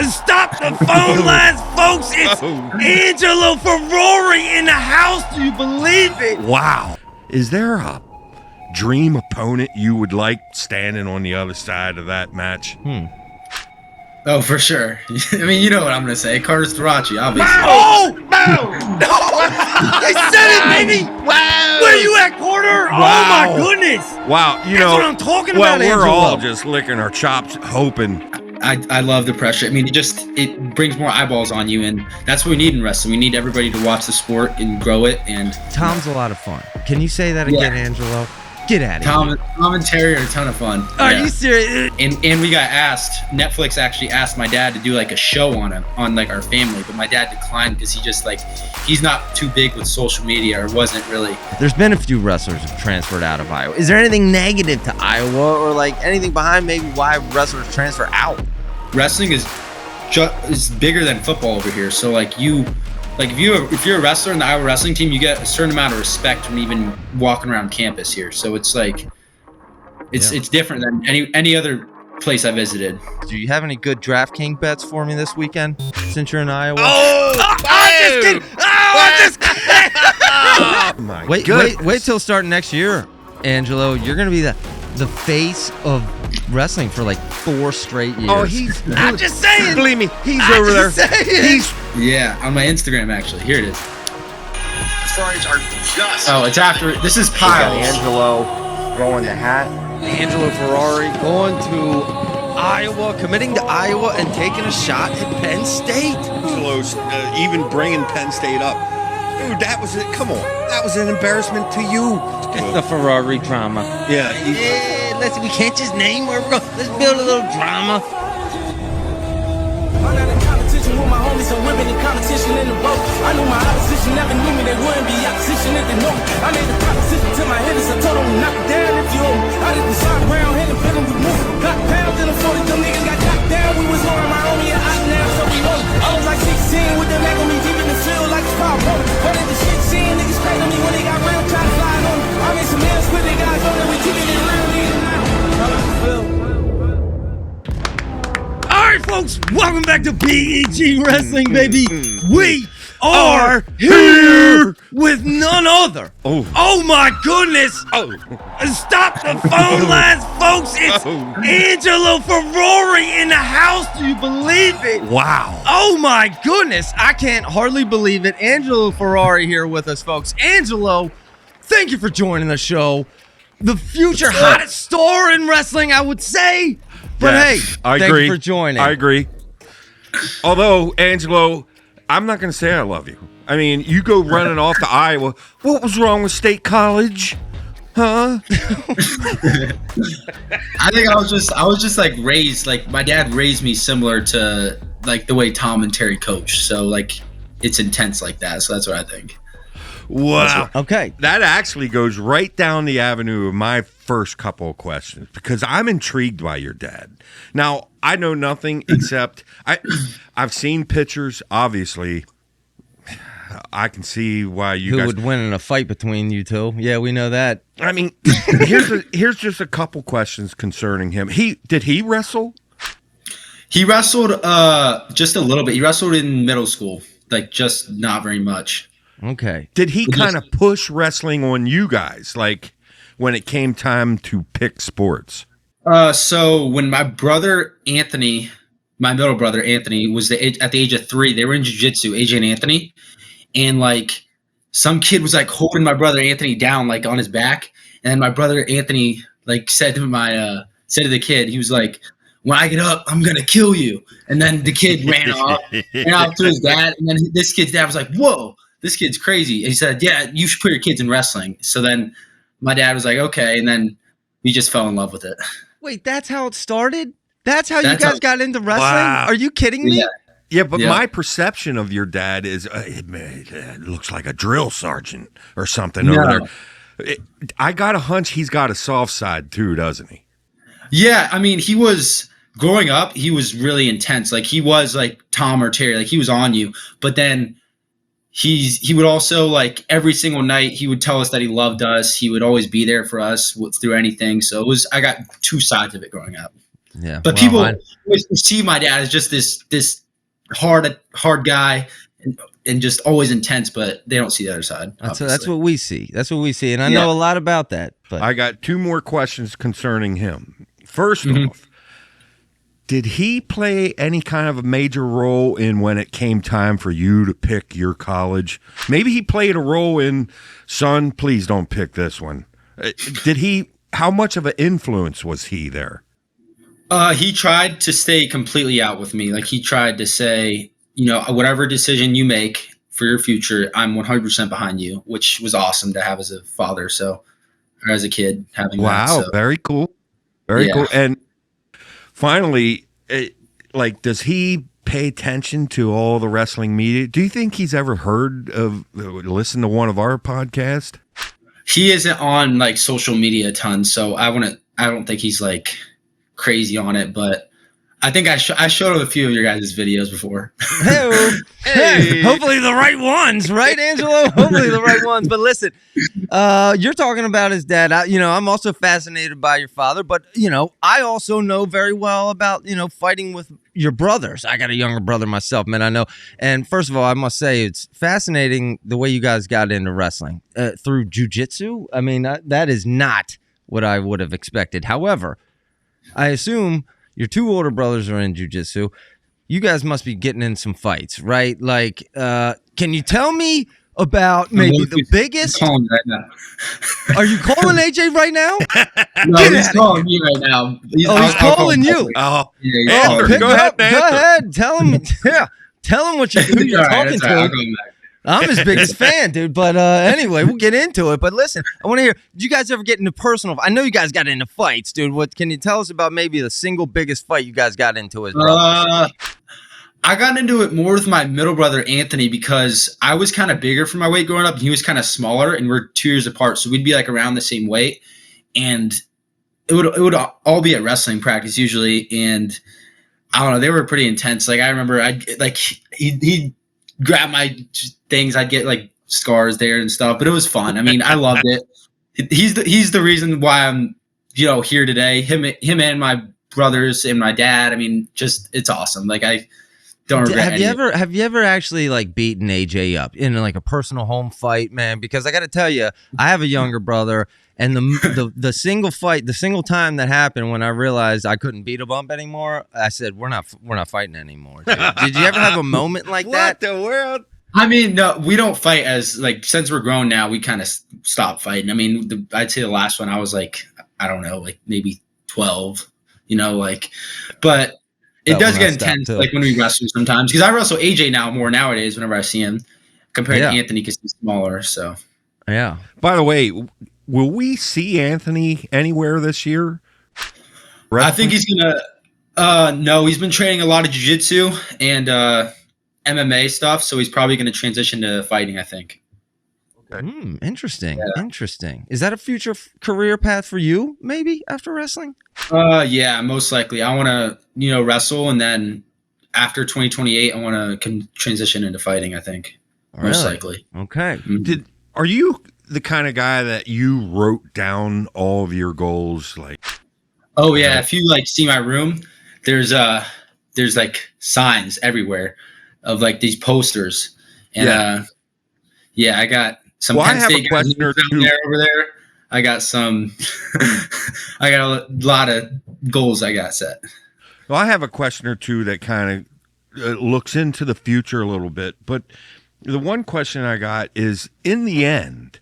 Stop the phone lines, folks. It's Angelo Ferrari in the house. Do you believe it? Wow. Is there a dream opponent you would like standing on the other side of that match? Oh, for sure. I mean, you know what I'm going to say. Carter Starachi, obviously. Oh! No! I said it, baby! Wow. Where you at, Carter? Wow. Oh, my goodness! Wow, That's what I'm talking about, we're Angelo. all just licking our chops, hoping. I love the pressure. I mean, it brings more eyeballs on you, and that's what we need in wrestling. We need everybody to watch the sport and grow it. And Tom's a lot of fun. Can you say that again, Angelo? Get at it. Tom and Terry are a ton of fun. Are you serious? And we got asked. Netflix actually asked my dad to do like a show on like our family, but my dad declined because he's not too big with social media, or wasn't really. There's been a few wrestlers who've transferred out of Iowa. Is there anything negative to Iowa, or like anything behind maybe why wrestlers transfer out? Wrestling is bigger than football over here. So like if you're a wrestler in the Iowa wrestling team, you get a certain amount of respect from even walking around campus here. So it's like it's different than any other place I visited. Do you have any good DraftKings bets for me this weekend since you're in Iowa? I'm just kidding! I'm just kidding! Oh, my Wait till starting next year, Angelo. You're gonna be the face of wrestling for like 4 straight years. Oh, I'm just saying! believe me, he's over there. He's Yeah, on my Instagram actually. Here it is. Stories are just. Oh, it's after. This is We got Piles. Angelo throwing the hat. Angelo Ferrari going to Iowa, committing to Iowa and taking a shot at Penn State. Angelos even bringing Penn State up. Dude, that was it. Come on. That was an embarrassment to you. It's the Ferrari drama. Yeah. We can't just name where we're going. Let's build a little drama. I'm not in competition with my homies, so women in competition in the boat. I knew my opposition never knew me, they wouldn't be opposition if they know me. I made the proposition to my hitters, I told them knock it down if you owe me. I did the shot round, hit the building, we moved. Got pounds in the 40, them niggas got knocked down. We was on my homie and out now, so we know. I was like 16 with them back on me, deep in the field like a power pony. But in the shit scene, niggas paid on me when they got real, trying to fly on me. I made some hands with they guys on it, we keep it in real, leave them out. How do you feel? All right, folks, welcome back to PEG Wrestling, baby. We are here with none other. Oh my goodness. Stop the phone lines, folks. It's Angelo Ferrari in the house. Do you believe it? wow. Oh my goodness. I can't hardly believe it. Angelo Ferrari here with us, folks. Angelo, thank you for joining the show. The future hottest star in wrestling, I would say. But Yeah, hey, I thank agree. you for joining. I agree. Although, Angelo, I'm not going to say I love you. I mean, you go running off to Iowa. What was wrong with State College? Huh? I think I was just like raised, like my dad raised me similar to like the way Tom and Terry coach. So like it's intense like that. So that's what I think. Wow. Okay. That actually goes right down the avenue of my first couple of questions because I'm intrigued by your dad. Now, I know nothing except I've seen pictures. Obviously, I can see why you Who guys would win in a fight between you two? Yeah, we know that. I mean, here's just a couple questions concerning him. Did he wrestle? He wrestled just a little bit. He wrestled in middle school, like just not very much. Okay. Did he kind of push wrestling on you guys, like when it came time to pick sports? So when my brother Anthony, my middle brother Anthony, was at the age of 3, they were in jiu-jitsu, AJ and Anthony, and like some kid was like holding my brother Anthony down like on his back, and then my brother Anthony like said to the kid, he was like, "When I get up, I'm gonna kill you." And then the kid ran off to his dad, and then this kid's dad was like, "Whoa, this kid's crazy." And he said, "Yeah, you should put your kids in wrestling." So then my dad was like, "Okay," and then we just fell in love with it. Wait, that's how it started? That's how you guys got into wrestling? Wow. Are you kidding me? Yeah, but my perception of your dad is it looks like a drill sergeant or something over there. I got a hunch he's got a soft side too, doesn't he? Yeah, I mean, he was growing up. He was really intense. Like he was like Tom or Terry. Like he was on you. But then he would also like every single night he would tell us that he loved us. He would always be there for us through anything. So I got 2 sides of it growing up. Yeah. But well, people I- always perceive my dad as just this hard guy and just always intense, but they don't see the other side. That's what we see. That's what we see. And I Yeah. know a lot about that. But I got two more questions concerning him. First off, did he play any kind of a major role in when it came time for you to pick your college? Maybe he played a role in, son, please don't pick this one. Did he, how much of an influence was he there? He tried to stay completely out with me. Like, he tried to say, you know, whatever decision you make for your future, I'm 100% behind you, which was awesome to have as a father. So, or as a kid having that. Wow, So. very cool. Very Yeah. cool. And finally, does he pay attention to all the wrestling media? Do you think he's ever heard of, listen to one of our podcasts? He isn't on like social media a ton, so I don't think he's like crazy on it, but I think I showed him a few of your guys' videos before. Hey, hopefully the right ones, right, Angelo? Hopefully the right ones. But listen, you're talking about his dad. I'm also fascinated by your father, but I also know very well about fighting with your brothers. I got a younger brother myself, man. I know. And first of all, I must say it's fascinating the way you guys got into wrestling through jiu-jitsu. I mean, that is not what I would have expected. However, I assume your two older brothers are in jiu-jitsu. You guys must be getting in some fights, right? Like, can you tell me about maybe the biggest? I'm calling right now. Are you calling AJ right now? No, he's calling me right now. He's calling you. Oh, Yeah, Andrew, Pick go up. ahead, Go ahead. Tell him. Yeah, tell him who you're talking to. I'm his biggest fan, dude. But anyway, we'll get into it. But listen, I want to hear, did you guys ever get into personal? I know you guys got into fights, dude. What can you tell us about maybe the single biggest fight you guys got into as brothers? I got into it more with my middle brother, Anthony, because I was kind of bigger for my weight growing up, and he was kind of smaller, and we're 2 years apart. So we'd be like around the same weight, and it would all be at wrestling practice usually. And I don't know, they were pretty intense. Like, I remember he'd grab my things, I'd get like scars there and stuff, but it was fun. I mean, I loved it. He's the reason why I'm here today. Him and my brothers and my dad. I mean, just it's awesome. Like, I don't regret Have you ever actually like beaten AJ up in like a personal home fight, man? Because I got to tell you, I have a younger brother, and the single time that happened when I realized I couldn't beat him up anymore, I said we're not fighting anymore. Dude. Did you ever have a moment like that? What the world? I mean, no, we don't fight as like, since we're grown now, we kind of stopped fighting. I mean, I'd say the last one I was like, I don't know, like maybe 12, but it does get intense like when we wrestle sometimes, because I wrestle AJ now more nowadays whenever I see him compared to Anthony because he's smaller. So yeah. By the way, will we see Anthony anywhere this year? I think he's gonna. No, he's been training a lot of jiu-jitsu and MMA stuff, so he's probably going to transition to fighting, I think. Interesting. Yeah. Interesting. Is that a future career path for you, maybe, after wrestling? Yeah, most likely. I want to, wrestle, and then after 2028, I want to transition into fighting, I think. Most likely. Okay. Mm-hmm. Are you the kind of guy that you wrote down all of your goals? Like, oh yeah, if you like see my room, there's like signs everywhere of like these posters, and I got some Penn State guys down there over there. I got some. I got a lot of goals I got set. Well, I have a question or two that kind of looks into the future a little bit, but the one question I got is, in the end,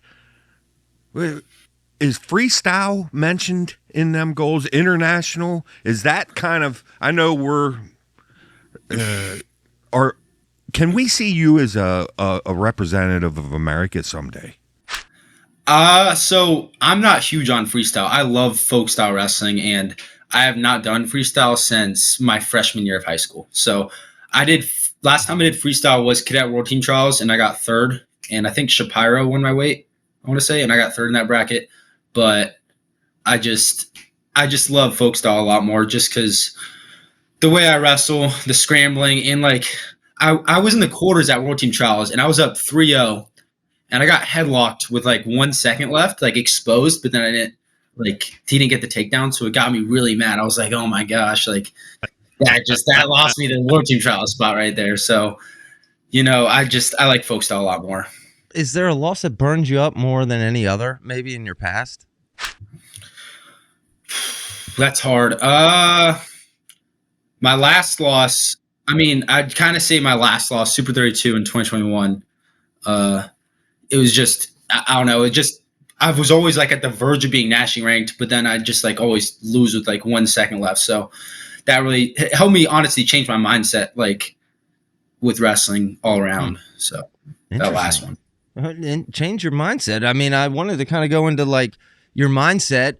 is freestyle mentioned in them goals? International? Is that kind of, I know we're, can we see you as a representative of America someday? So I'm not huge on freestyle. I love folk style wrestling, and I have not done freestyle since my freshman year of high school. So last time I did freestyle was Cadet World Team Trials, and I got third. And I think Shapiro won my weight, I want to say, and I got third in that bracket. But I just love folk style a lot more, just because the way I wrestle, the scrambling, and like I was in the quarters at World Team Trials, and I was up 3-0, and I got headlocked with like 1 second left, like exposed, but then he didn't get the takedown, so it got me really mad. I was like, oh my gosh, like that lost me the World Team Trial spot right there. So, I like folk style a lot more. Is there a loss that burns you up more than any other, maybe in your past? That's hard. My last loss, I'd kind of say my last loss, Super 32 in 2021. It was just, I don't know. I was always like at the verge of being nationally ranked, but then I just like always lose with like 1 second left. So that really helped me honestly change my mindset, like with wrestling all around. So that last one. And change your mindset. I wanted to kind of go into like your mindset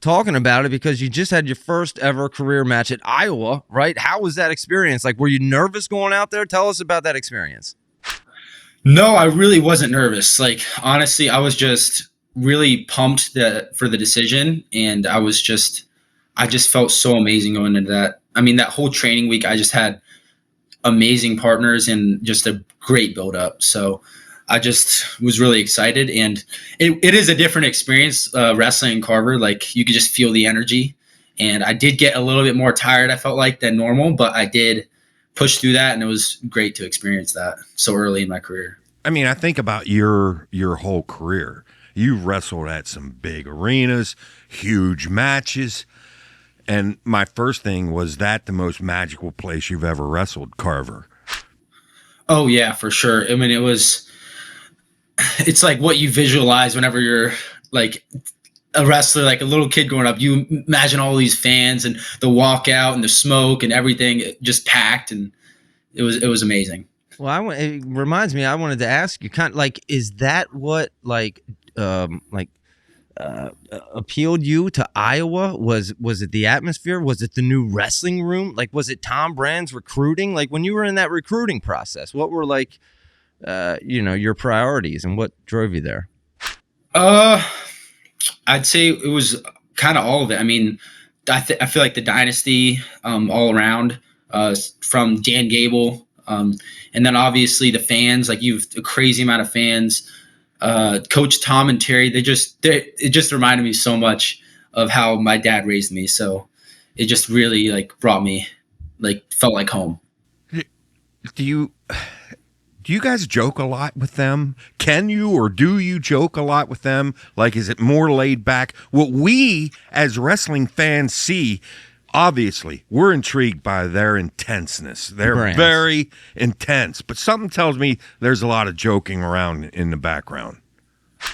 talking about it because you just had your first ever career match at Iowa, right? How was that experience? Like, were you nervous going out there? Tell us about that experience. No, I really wasn't nervous. Like, honestly, I was just really pumped for the decision. And I just felt so amazing going into that. That whole training week, I just had amazing partners and just a great build up. So I just was really excited, and it is a different experience wrestling in Carver. Like, you could just feel the energy, and I did get a little bit more tired, I felt like, than normal, but I did push through that, and it was great to experience that so early in my career. I think about your whole career. You wrestled at some big arenas, huge matches, and my first thing was that the most magical place you've ever wrestled, Carver? Oh yeah, for sure. It's like what you visualize whenever you're like a wrestler, like a little kid growing up. You imagine all these fans and the walkout and the smoke and everything just packed, and it was amazing. Well, it reminds me, I wanted to ask you, kind of like, is that what appealed you to Iowa? Was it the atmosphere? Was it the new wrestling room? Like, was it Tom Brand's recruiting? Like, when you were in that recruiting process, what were like your priorities and what drove you there? I'd say it was kind of all of it. I feel like the dynasty all around, from Dan Gable, and then obviously the fans. Like, you've a crazy amount of fans. Coach Tom and Terry, it just reminded me so much of how my dad raised me. So it just really like brought me, like, felt like home. Do you guys joke a lot with them? Can you, or do you joke a lot with them? Like, is it more laid back? What we as wrestling fans see, obviously, we're intrigued by their intenseness. They're very intense, but something tells me there's a lot of joking around in the background.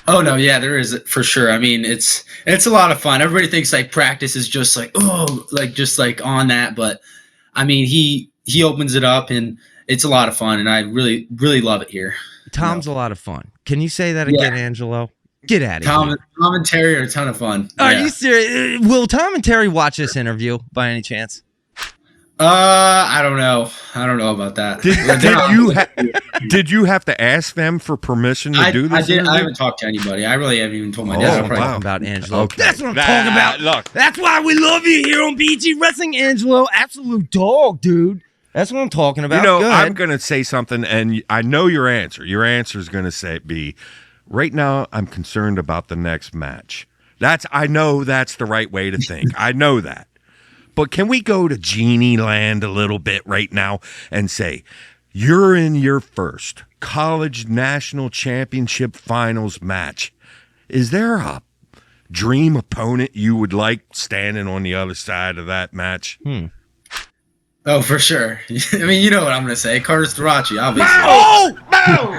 Oh no, yeah, there is for sure. It's a lot of fun. Everybody thinks like practice is just like, just like on that, but he opens it up, and it's a lot of fun, and I really, really love it here. Tom's a lot of fun. Can you say that again, Angelo? Get at it. Tom and Terry are a ton of fun. Are you serious? Will Tom and Terry watch this interview by any chance? I don't know about that. Did you have to ask them for permission to do this? I haven't talked to anybody. I really haven't even told my dad. Talking about Angelo. Okay. That's what I'm talking about. Look, that's why we love you here on BG Wrestling, Angelo. Absolute dog, dude. That's what I'm talking about. I'm going to say something, and I know your answer. Your answer is going to be, right now, I'm concerned about the next match. I know that's the right way to think. I know that. But can we go to Genie Land a little bit right now and say, you're in your first college national championship finals match. Is there a dream opponent you would like standing on the other side of that match? Oh, for sure. You know what I'm going to say. Carter Starachi, obviously. Oh! No!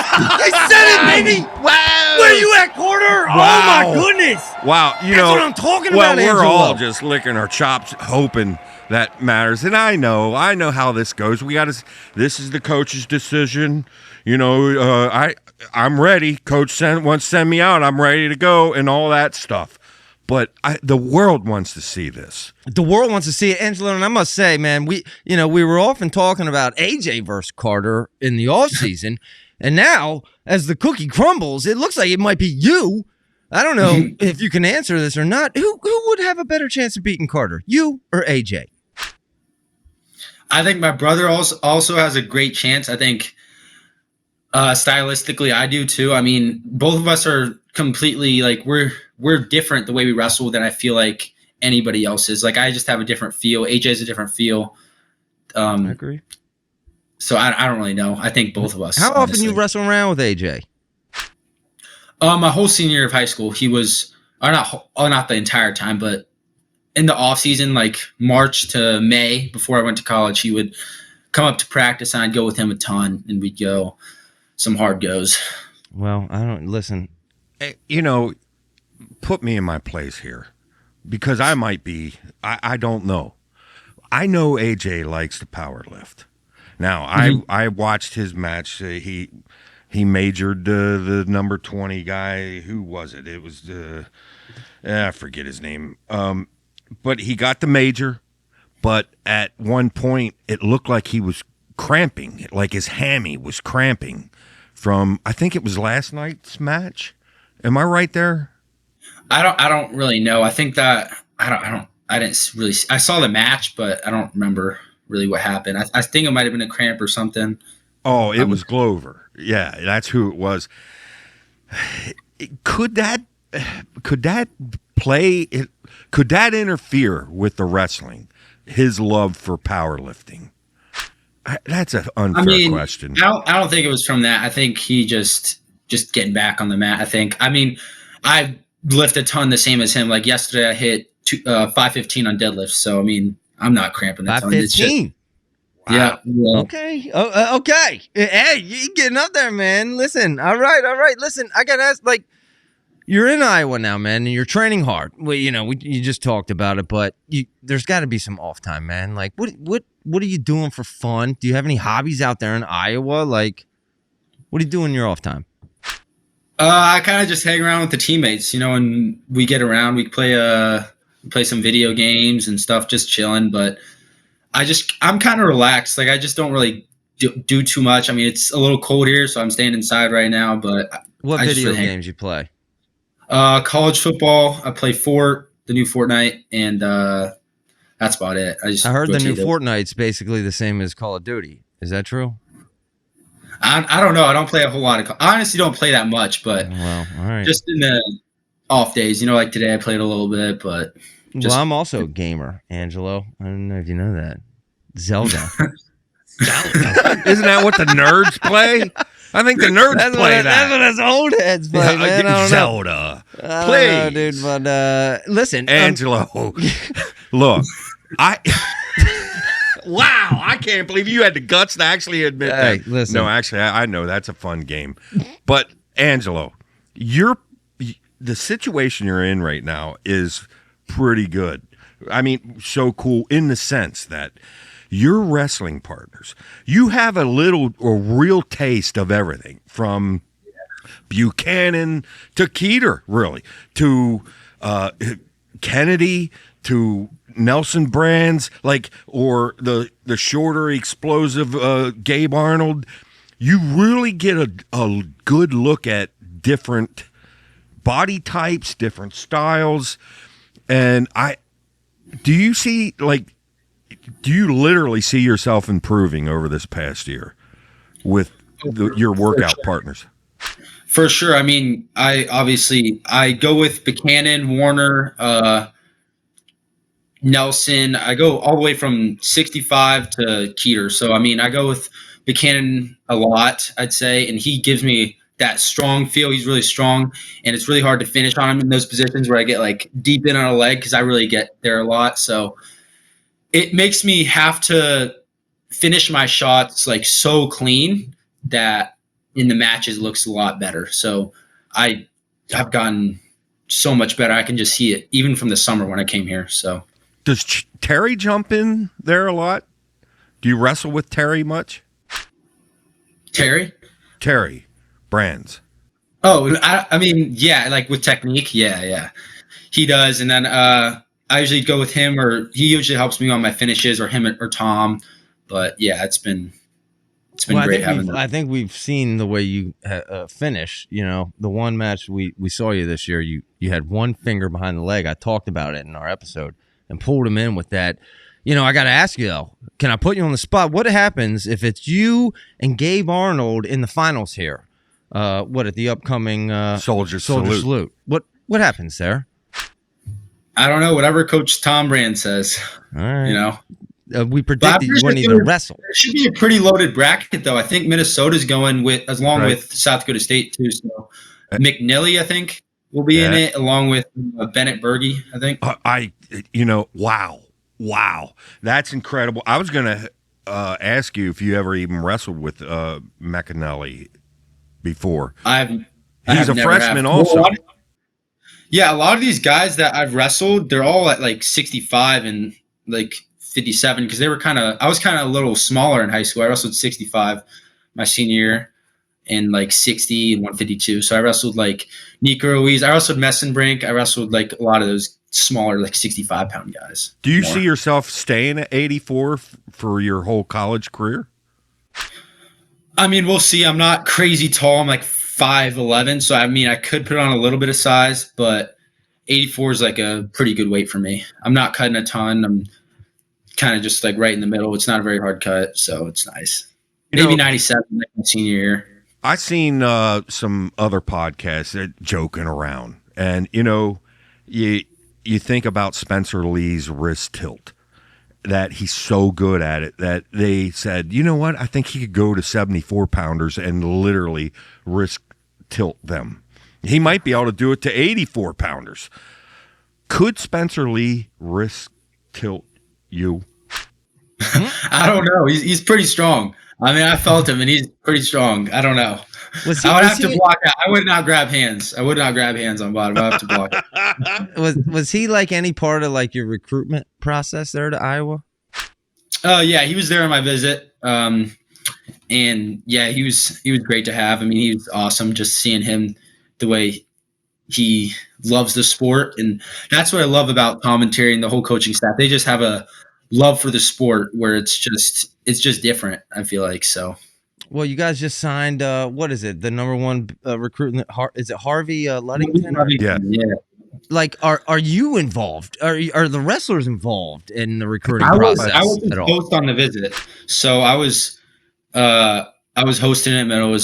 I said it, baby! Wow! Where you at, Carter? Wow. Oh, my goodness! Wow, That's what I'm talking about, we're Angelo. all just licking our chops, hoping that matters. And I know how this goes. This is the coach's decision. I'm ready. Coach wants to send me out. I'm ready to go and all that stuff. But the world wants to see this. The world wants to see it, Angelo. And I must say, man, we were often talking about AJ versus Carter in the offseason. And now, as the cookie crumbles, it looks like it might be you. I don't know if you can answer this or not. Who would have a better chance of beating Carter, you or AJ? I think my brother also has a great chance. I think stylistically, I do too. Both of us are completely like we're different the way we wrestle than I feel like anybody else is. Like I just have a different feel. AJ has a different feel. I agree. So I don't really know. I think both of us. How often honestly. you wrestle around with AJ? My whole senior year of high school, he was not the entire time, but in the off season, like March to May, before I went to college, he would come up to practice, and I'd go with him a ton, and we'd go some hard goes. Well, I don't listen. You know, put me in my place here, because I might be. I don't know. I know AJ likes to power lift. Now, I watched his match. He majored the number 20 guy. Who was it? It was I forget his name. But he got the major. But at one point, it looked like he was cramping, like his hammy was cramping from. I think it was last night's match. Am I right there? I don't really know. I think that I didn't really. I saw the match, but I don't remember really what happened. I think it might have been a cramp or something. Oh, it was Glover. Yeah, that's who it was. Could that play? Could that interfere with the wrestling? His love for powerlifting. That's an unfair question. I don't think it was from that. I think he just getting back on the mat. I think. I mean, I lift a ton the same as him. Like yesterday, I hit 515 on deadlift. So I mean, I'm not cramping a ton. 515. Yeah. Okay. Okay. Hey, you getting up there, man. Listen. All right. Listen, I got to ask, like, you're in Iowa now, man, and you're training hard. Well, you just talked about it, but there's got to be some off time, man. Like, what are you doing for fun? Do you have any hobbies out there in Iowa? Like, what do you do in your off time? I kind of just hang around with the teammates, and we get around. We play some video games and stuff, just chilling. But I'm kind of relaxed. Like I just don't really do too much. I mean, it's a little cold here, so I'm staying inside right now. But what video games you play? College football. I play the new Fortnite, and that's about it. I heard the new Fortnite's basically the same as Call of Duty. Is that true? I don't know. I don't play a whole lot I honestly don't play that much, but well, all right. Just in the off days, like today I played a little bit, but I'm also a gamer, Angelo. I don't know if you know that. Zelda. Isn't that what the nerds play? I think the nerds play that. That's what us old heads play, man. I don't Zelda. know. Please. I don't know, dude, but listen. Angelo, look, wow, I can't believe you had the guts to actually admit that. Listen. No, actually, I know that's a fun game. But, Angelo, the situation you're in right now is pretty good. I mean, so cool in the sense that your wrestling partners, you have a real taste of everything from Buchanan to Keeter, really, to Kennedy to Nelson Brands, or the shorter, explosive Gabe Arnold. You really get a good look at different body types, different styles, and do you literally see yourself improving over this past year with your workout partners? For sure. I mean, I go with Buchanan, Warner, Nelson. I go all the way from 65 to Keeter. So, I mean, I go with Buchanan a lot, I'd say, and he gives me that strong feel. He's really strong, and it's really hard to finish on him in those positions where I get like deep in on a leg because I really get there a lot. So it makes me have to finish my shots like so clean that in the matches looks a lot better. So I've gotten so much better. I can just see it even from the summer when I came here. So does Terry jump in there a lot? Do you wrestle with Terry much? Terry Brands. Oh, I mean, yeah, like with technique. Yeah. He does. And then I usually go with him, or he usually helps me on my finishes, or him or Tom. But yeah, it's been great having them. I think we've seen the way you finish. The one match we saw you this year, you had one finger behind the leg. I talked about it in our episode and pulled him in with that. I got to ask you, though, can I put you on the spot? What happens if it's you and Gabe Arnold in the finals here? at the upcoming Soldier Salute. What happens there? I don't know. Whatever Coach Tom Brand says. All right. You know. We predicted you wouldn't even wrestle. It should be a pretty loaded bracket, though. I think Minnesota's going along with South Dakota State too. So McNilly, I think, will be in it, along with Bennett Berge, I think. Wow, that's incredible. I was gonna ask you if you ever even wrestled with McAnally before. He's a freshman also. A lot of these guys that I've wrestled, they're all at like 65 and like 57 because I was kind of a little smaller in high school. I wrestled 65 my senior year and like 60 and 152. So I wrestled like Nico Ruiz. I wrestled Messenbrink. I wrestled like a lot of those smaller, like 65-pound guys. Do you see yourself staying at 84 for your whole college career? I mean, we'll see. I'm not crazy tall. I'm like 5'11". So, I mean, I could put on a little bit of size, but 84 is like a pretty good weight for me. I'm not cutting a ton. I'm kind of just like right in the middle. It's not a very hard cut, so it's nice. Maybe 97 like my senior year. I've seen some other podcasts that joking around, and you think about Spencer Lee's wrist tilt, that he's so good at it that they said, you know what, I think he could go to 74-pounders and literally wrist tilt them. He might be able to do it to 84-pounders. Could Spencer Lee wrist tilt you? I don't know. He's pretty strong. I mean, I felt him, and he's pretty strong. I don't know. I would have to block out. I would not grab hands. I would not grab hands on bottom. I have to block it. Was he like any part of like your recruitment process there to Iowa? Yeah, he was there on my visit. And yeah, he was great to have. I mean, he was awesome. Just seeing him, the way he loves the sport, and that's what I love about commentary and the whole coaching staff. They just have a love for the sport where it's just different. I feel like so. Well, you guys just signed. What is it? The number one recruit? Is it Harvey Ludington? Yeah. Like, are you involved? Are the wrestlers involved in the recruiting process? I was a host on the visit, so I was hosting him, and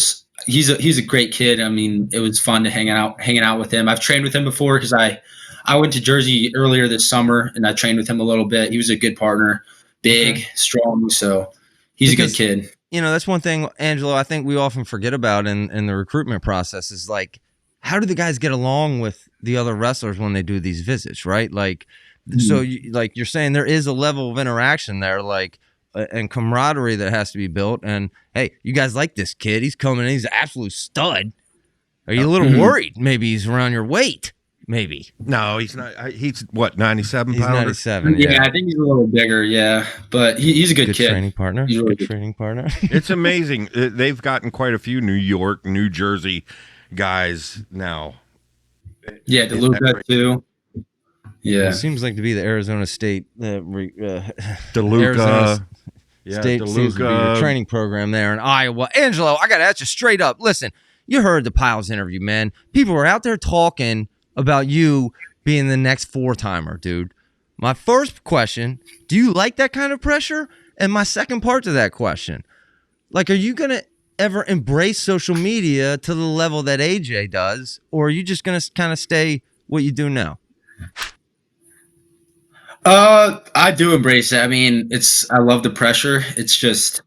he's a great kid. I mean, it was fun to hanging out with him. I've trained with him before because I went to Jersey earlier this summer, and I trained with him a little bit. He was a good partner, big, strong, so he's a good kid. That's one thing, Angelo, I think we often forget about in the recruitment process is like, how do the guys get along with the other wrestlers when they do these visits, right? Like, so you're saying there is a level of interaction there, like, and camaraderie that has to be built. And hey, you guys like this kid? He's coming in. He's an absolute stud. Are you a little worried? Maybe he's around your weight. Maybe. No, he's not. He's what, 97 He's pounder? 97. Yeah, I think he's a little bigger. Yeah, but he's a good kid. Training partner. He's really good training partner. It's amazing. They've gotten quite a few New York, New Jersey guys now. Yeah, DeLuca too. Yeah, it seems like to be the Arizona State DeLuca. Arizona Yeah, State seems to be the training program there in Iowa. Angelo, I got to ask you straight up. Listen, you heard the Piles interview, man. People were out there talking about you being the next four-timer, dude. My first question, do you like that kind of pressure? And my second part to that question, like, are you going to ever embrace social media to the level that AJ does, or are you just going to kind of stay what you do now? I do embrace it. I mean, I love the pressure. It's just,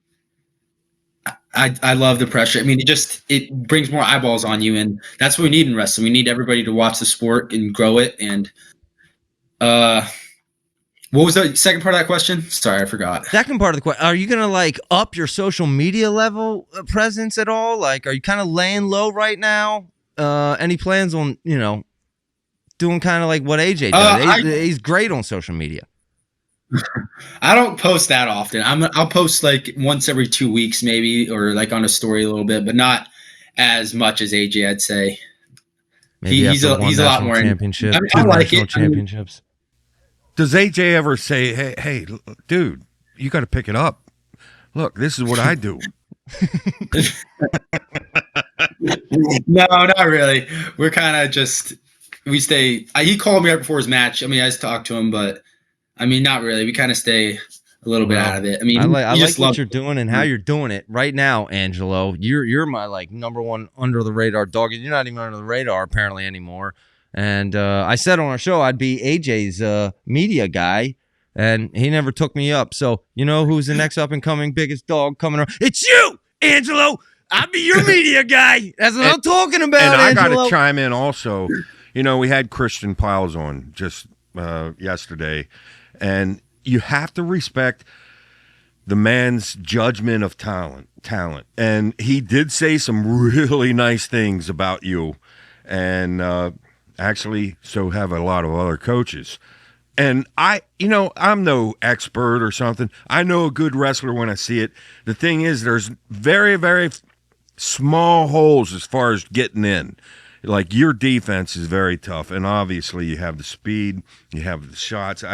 I love the pressure. I mean, it brings more eyeballs on you, and that's what we need in wrestling. We need everybody to watch the sport and grow it. And what was the second part of that question? Sorry, I forgot. Second part of the question: are you gonna like up your social media level presence at all? Like, are you kind of laying low right now? Any plans on doing kind of like what AJ does? He's great on social media. I don't post that often. I'll post like once every 2 weeks, maybe, or like on a story a little bit, but not as much as AJ. I'd say he's a lot more championship. I like it. Championships. Does AJ ever say, "Hey, dude, you got to pick it up. Look, this is what I do." No, not really. We're kind of we stay. He called me right before his match. I mean, I just talked to him, but I mean, not really. We kind of stay a little bit out of it. I mean, I like just what love you're doing and how you're doing it right now, Angelo. You're my like number one under the radar dog, and you're not even under the radar apparently anymore. And I said on our show I'd be AJ's media guy, and he never took me up. So you know who's the next up and coming biggest dog coming around? It's you, Angelo. I'll be your media guy. That's what I'm talking about. And I got Angelo. to chime in also. You know, we had Christian Piles on just yesterday, and you have to respect the man's judgment of talent. And he did say some really nice things about you, and actually so have a lot of other coaches. And I'm no expert or something. I know a good wrestler when I see it. The thing is, there's very, very small holes as far as getting in. Like, your defense is very tough, and obviously you have the speed, you have the shots.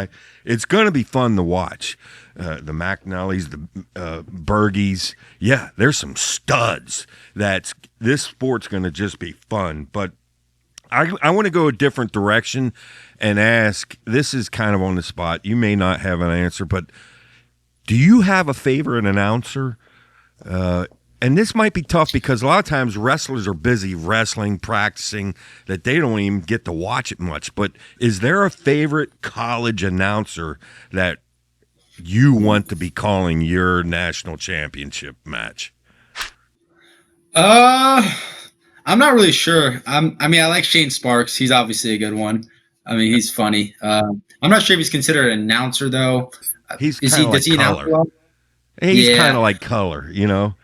It's going to be fun to watch. The McNallys, the Bergies. Yeah, there's some studs. This sport's going to just be fun. But I want to go a different direction and ask, this is kind of on the spot. You may not have an answer, but do you have a favorite announcer? And this might be tough because a lot of times wrestlers are busy wrestling, practicing, that they don't even get to watch it much. But is there a favorite college announcer that you want to be calling your national championship match? I'm not really sure. I like Shane Sparks. He's obviously a good one. I mean, he's funny. I'm not sure if he's considered an announcer though. He's kind of like color. He's kind of like color, you know.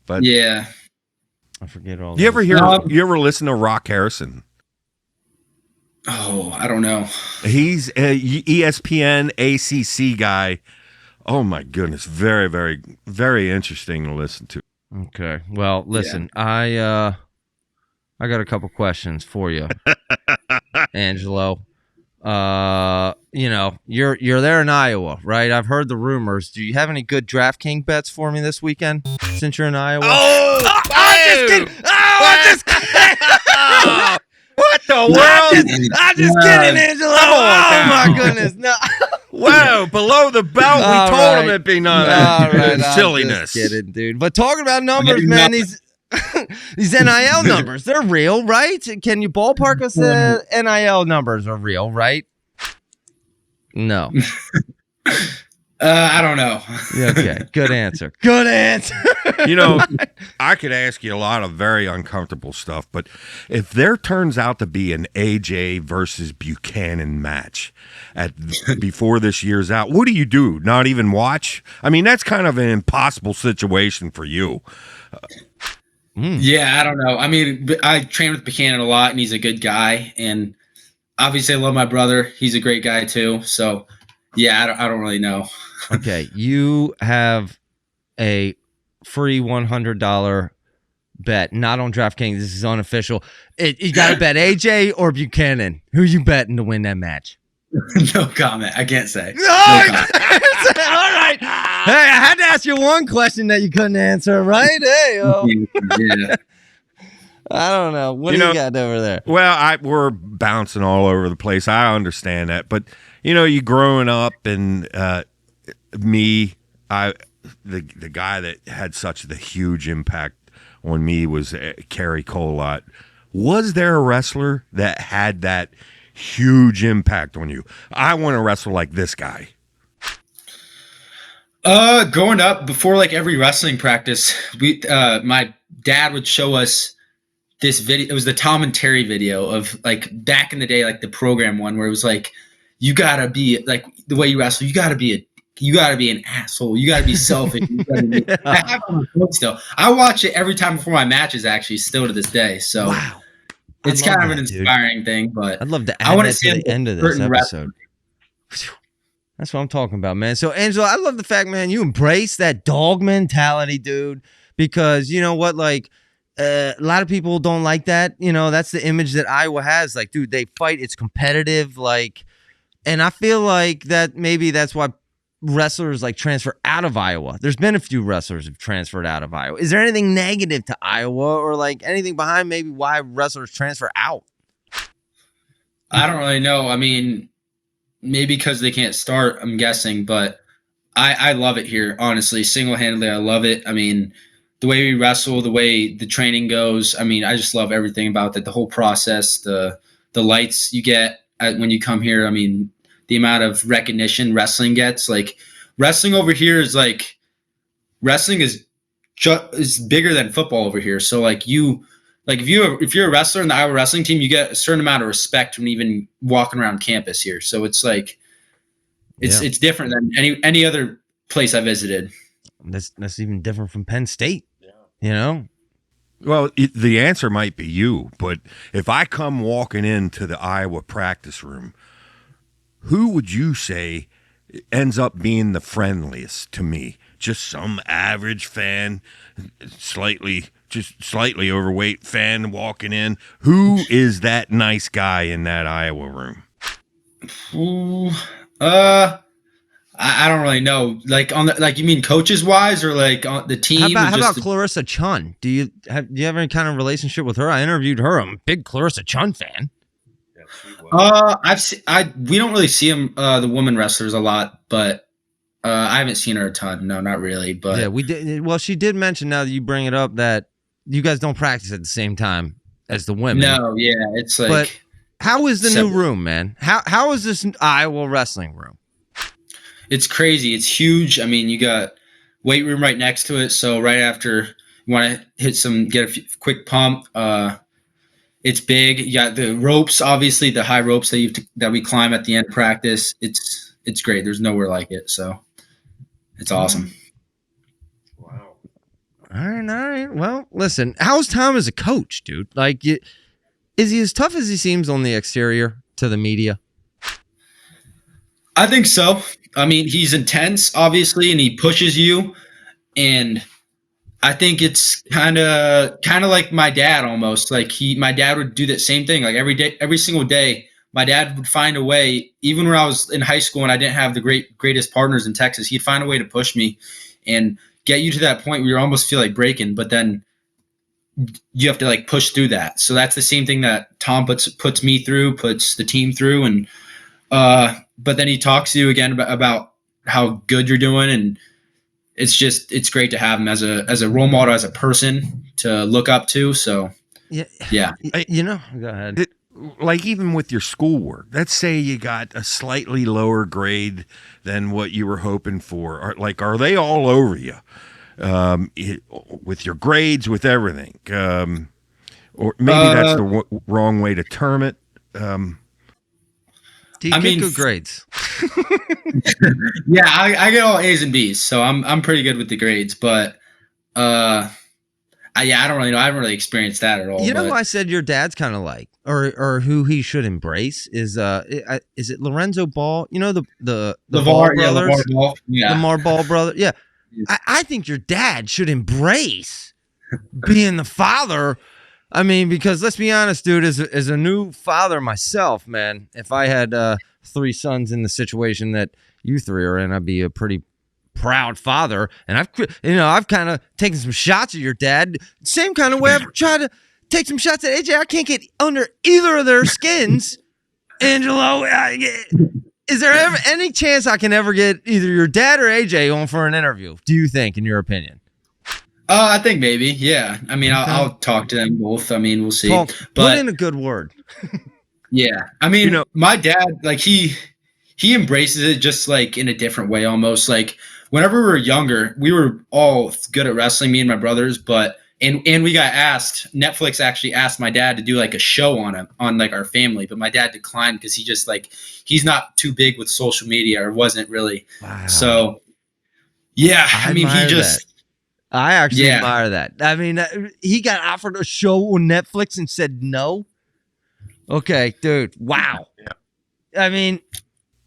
But yeah, I forget all. You ever listen to Rock Harrison? Oh, I don't know. He's a ESPN ACC guy. Oh my goodness, very, very, very interesting to listen to. Okay, well, listen, yeah. I got a couple questions for you, Angelo. You're there in Iowa, right? I've heard the rumors. Do you have any good DraftKings bets for me this weekend since you're in Iowa? I'm just kidding. I'm just kidding. What the world? I'm just kidding, Angelo. Oh my goodness. No. Whoa, below the belt, we told him it'd be none of that silliness. Just kidding, dude. But talking about numbers, man, these NIL numbers, they're real, right? Can you ballpark us the NIL numbers are real, right? No. I don't know. Okay, good answer. Good answer. You know, I could ask you a lot of very uncomfortable stuff, but if there turns out to be an AJ versus Buchanan match before this year's out, what do you do? Not even watch? I mean, that's kind of an impossible situation for you. Yeah, I don't know. I mean, I train with Buchanan a lot, and he's a good guy. And obviously, I love my brother. He's a great guy too. So, yeah, I don't really know. Okay, you have a free $100 bet, not on DraftKings. This is unofficial. You got to bet AJ or Buchanan. Who you betting to win that match? No comment. I can't say. No comment. All right. Hey, I had to ask you one question that you couldn't answer, right? Hey, Yeah. I don't know. What do you got over there? Well, we're bouncing all over the place. I understand that, but you growing up and the guy that had such the huge impact on me was Kerry Colott. Was there a wrestler that had that huge impact on you? I want to wrestle like this guy. Growing up, before like every wrestling practice, my dad would show us this video. It was the Tom and Terry video of like back in the day, like the program one where it was like, you gotta be like the way you wrestle. You gotta be an asshole. You gotta be selfish. I have it on my phone still. I watch it every time before my matches, actually, still to this day. So wow. It's kind of an inspiring thing, but I'd love to add that to the end of this episode. That's what I'm talking about, man. So, Angelo, I love the fact, man, you embrace that dog mentality, dude, because you know what? Like, a lot of people don't like that. That's the image that Iowa has. Like, dude, they fight. It's competitive. Like, and I feel like that maybe that's why wrestlers like transfer out of Iowa. There's been a few wrestlers who've transferred out of Iowa. Is there anything negative to Iowa or like anything behind maybe why wrestlers transfer out? I don't really know. I mean, maybe because they can't start, I'm guessing, but I love it here, honestly. Single-handedly, I love it. I mean, the way we wrestle, the way the training goes. I mean, I just love everything about that. The whole process, the lights you get when you come here. I mean, the amount of recognition wrestling gets. Like, wrestling over here is like, wrestling is bigger than football over here. So like if you're a wrestler in the Iowa wrestling team, you get a certain amount of respect when even walking around campus here. So it's like it's different than any other place I visited. That's even different from Penn State. You know? Well, the answer might be you, but if I come walking into the Iowa practice room, who would you say ends up being the friendliest to me? Just some average fan, slightly overweight fan walking in. Who is that nice guy in that Iowa room? Ooh, I don't really know. Like you mean coaches wise or like on the team? How about Clarissa Chun? Do you have any kind of relationship with her? I interviewed her. I'm a big Clarissa Chun fan. We don't really see them, the women wrestlers a lot, but I haven't seen her a ton. No, not really. But yeah, we did. Well, she did mention, now that you bring it up, that you guys don't practice at the same time as the women. No, yeah, it's like. But how is the new room, man? How is this Iowa wrestling room? It's crazy. It's huge. I mean, you got weight room right next to it. So right after you want to get a quick pump. It's big. You got the ropes, obviously the high ropes that we climb at the end of practice. It's great. There's nowhere like it. So it's awesome. Wow. All right. Well, listen, how's Tom as a coach, dude? Like, is he as tough as he seems on the exterior to the media? I think so. I mean, he's intense, obviously, and he pushes you. And I think it's kind of like my dad almost. Like my dad would do that same thing. Like every single day, my dad would find a way. Even when I was in high school and I didn't have the greatest partners in Texas, he'd find a way to push me and get you to that point where you almost feel like breaking. But then you have to like push through that. So that's the same thing that Tom puts me through, puts the team through, and but then he talks to you again about how good you're doing, and it's great to have him as a role model, as a person to look up to. So yeah. Go ahead. Like even with your schoolwork, let's say you got a slightly lower grade than what you were hoping for. Are they all over you with your grades, with everything? Or maybe that's the wrong way to term it. Do you get good grades? Yeah, I get all A's and B's, so I'm pretty good with the grades. But I don't really know. I haven't really experienced that at all. You know who I said your dad's kind of like, or who he should embrace is it Lorenzo Ball? You know the Ball brothers, the Ball brother. Yeah, I think your dad should embrace being the father. I mean, because let's be honest, dude, as a new father myself, man, if I had 3 sons in the situation that you 3 are in, I'd be a pretty proud father. And I've kind of taken some shots at your dad, same kind of way I've tried to take some shots at AJ. I can't get under either of their skins. Angelo, is there ever any chance I can ever get either your dad or AJ on for an interview? Do you think, in your opinion? I think maybe, yeah. I mean, I'll talk to them both. I mean, we'll see. Put in a good word. Yeah, I mean, my dad, like he embraces it just like in a different way, almost. Like whenever we were younger, we were all good at wrestling, me and my brothers. But and we got asked. Netflix actually asked my dad to do like a show on like our family, but my dad declined because he just like he's not too big with social media, or wasn't really. Wow. So yeah, I mean, he just. I actually admire that. I mean, he got offered a show on Netflix and said no. Okay, dude. Wow. Yeah. I mean,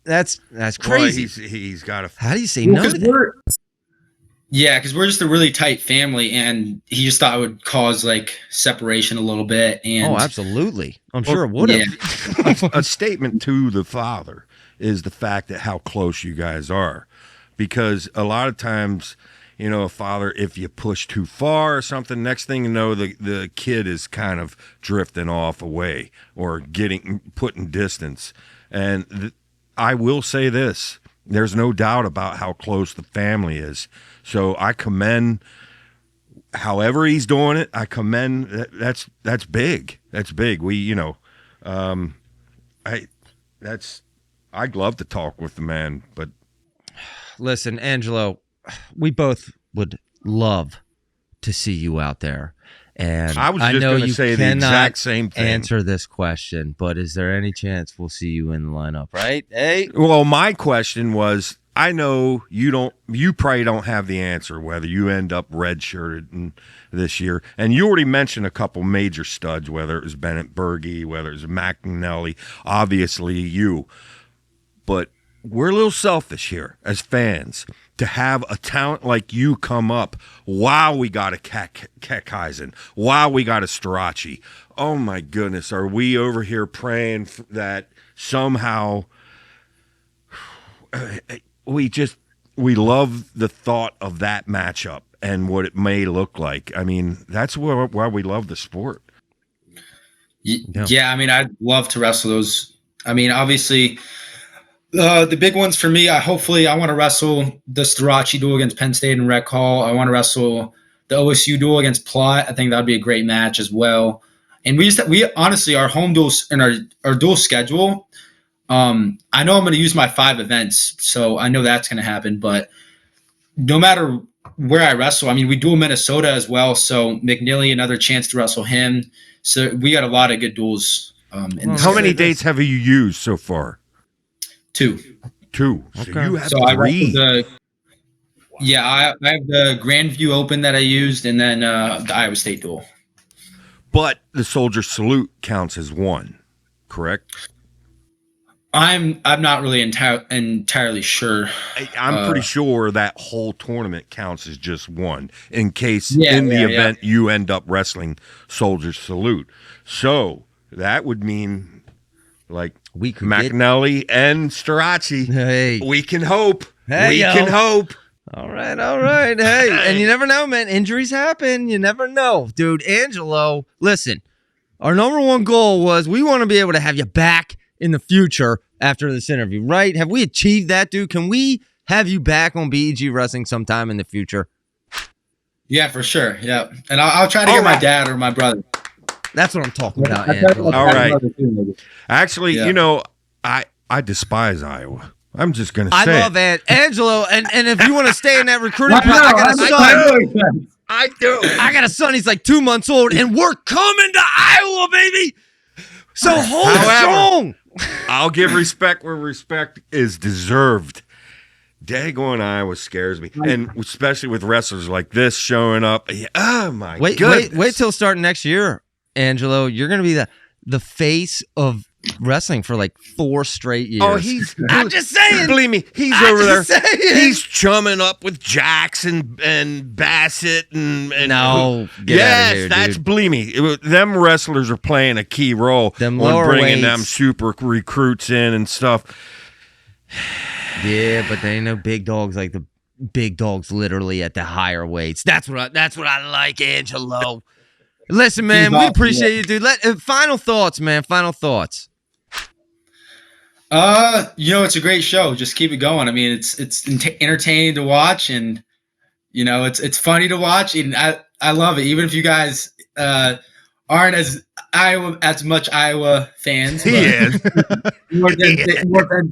that's crazy. Boy, he's got a. How do you say no to that? Because we're just a really tight family, and he just thought it would cause like separation a little bit. And absolutely. I'm sure it would have. A statement to the father is the fact that how close you guys are, because a lot of times. You know, a father, if you push too far or something, next thing you know, the kid is kind of drifting off away or put in distance. And I will say this, There's no doubt about how close the family is. So I commend however he's doing it. I commend that's big. That's big. I'd love to talk with the man, but Listen, Angelo, we both would love to see you out there. And I was just know going to you say the cannot exact same thing. answer this question, but is there any chance we'll see you in the lineup, right? Hey. Well, my question was, I know you probably don't have the answer whether you end up redshirted this year. And you already mentioned a couple major studs, whether it was Bennett Berge, whether it was McNally, obviously you. But we're a little selfish here as fans to have a talent like you come up while we got a Kekheisen, while we got a Strachey. Oh my goodness, are we over here praying that somehow we love the thought of that matchup and what it may look like. I mean, that's why we love the sport. Yeah, I mean, I'd love to wrestle those. I mean, obviously, the big ones for me, I want to wrestle the Strachey duel against Penn State and Rec Hall. I want to wrestle the OSU duel against Plott. I think that would be a great match as well. And we honestly, our home duels and our dual schedule, I know I'm going to use my 5 events, so I know that's going to happen. But no matter where I wrestle, I mean, we duel Minnesota as well. So McNeely, another chance to wrestle him. So we got a lot of good duels. How many dates have you used so far? 2. So Okay. you have So I 3. I have the Grandview Open that I used, and then the Iowa State duel. But the Soldier Salute counts as 1, correct? I'm not really entirely sure. I'm pretty sure that whole tournament counts as just 1 in case in the event you end up wrestling Soldier Salute. So that would mean like We could McNally and Strachey. Hey. We can hope. Hey, we yo. can hope. All right. Hey, and you never know, man. Injuries happen. You never know. Dude, Angelo, listen, our number one goal was we want to be able to have you back in the future after this interview, right? Have we achieved that, dude? Can we have you back on BEG Wrestling sometime in the future? Yeah, for sure. Yeah, and I'll try to get my dad or my brother. That's what I'm talking about, Angelo. All right. Actually, I despise Iowa. I'm just going to say I love Angelo, and if you want to stay in that recruiting part, I got a son. I do. I got a son. He's like 2 months old, and we're coming to Iowa, baby. So hold strong. I'll give respect where respect is deserved. Daggone Iowa scares me, and especially with wrestlers like this showing up. Oh my goodness! Wait till starting next year, Angelo. You're gonna be the face of wrestling for like 4 straight years. Oh, I'm just saying. Believe me, he's over there. He's chumming up with Jackson and Bassett and no. Get out of here, that's dude. believe me. Them wrestlers are playing a key role Them on lower bringing weights. them super recruits in and stuff. Yeah, but they ain't no big dogs like the big dogs literally at the higher weights. That's what I like, Angelo. Listen, man, we appreciate you, dude. Final thoughts, man. Final thoughts. It's a great show. Just keep it going. I mean, it's entertaining to watch, and it's funny to watch, and I love it. Even if you guys aren't as much Iowa fans, He is. more than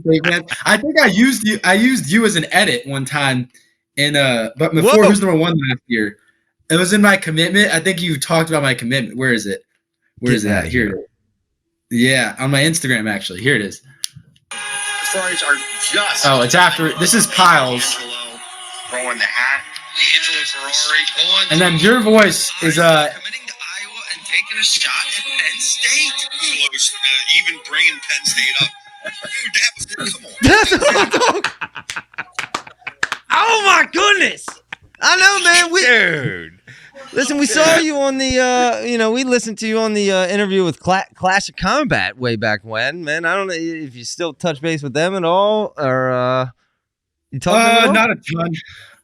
State fans. I think I used you as an edit one time, but before who's number 1 last year? It was in my commitment. I think you talked about my commitment. Where is it? Where is that? Here it is. Yeah, on my Instagram actually. Here it is. Ferraris are just. Oh, it's after. This is Kyle's. Throwing the hat. Angelo Ferrari. And then your voice is Committing to Iowa and taking a shot at Penn State. Close, even bringing Penn State up. Dude, come on. That's what I'm talking. Oh my goodness! I know, man. Dude. Listen, we saw you on the, we listened to you on the interview with Clash of Combat way back when, man. I don't know if you still touch base with them at all, or you talk to them? Not a ton.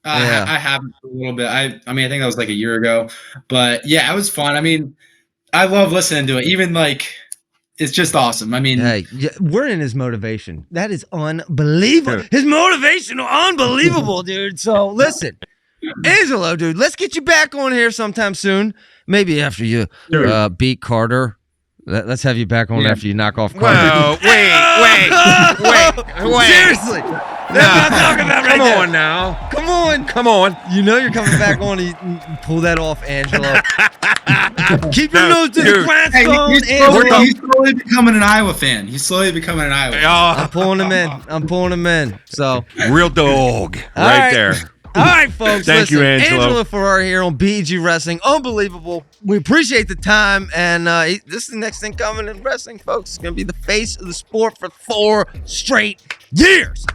I haven't for a little bit. I think that was like a year ago, but yeah, it was fun. I mean, I love listening to it. Even like it's just awesome. I mean, Hey, we're in his motivation. That is unbelievable. His motivation, unbelievable, dude. So listen, Angelo, dude, let's get you back on here sometime soon. Maybe after you beat Carter. Let's have you back on after you knock off Carter. Whoa, wait. Seriously. That's what I'm talking about right Come on now. Come on. You know you're coming back on. You pull that off, Angelo. Keep your nose to the grindstone, Angelo. He's slowly becoming an Iowa fan. I'm pulling him in. So Real dog right. right there. all right, folks. Thank you, listen, Angelo. Ferrari here on BEG Wrestling. Unbelievable. We appreciate the time. And this is the next thing coming in wrestling, folks. It's going to be the face of the sport for 4 straight years.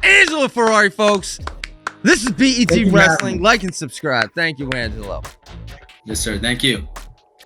Angelo Ferrari, folks. This is BEG Wrestling. Like and subscribe. Thank you, Angelo. Yes, sir. Thank you.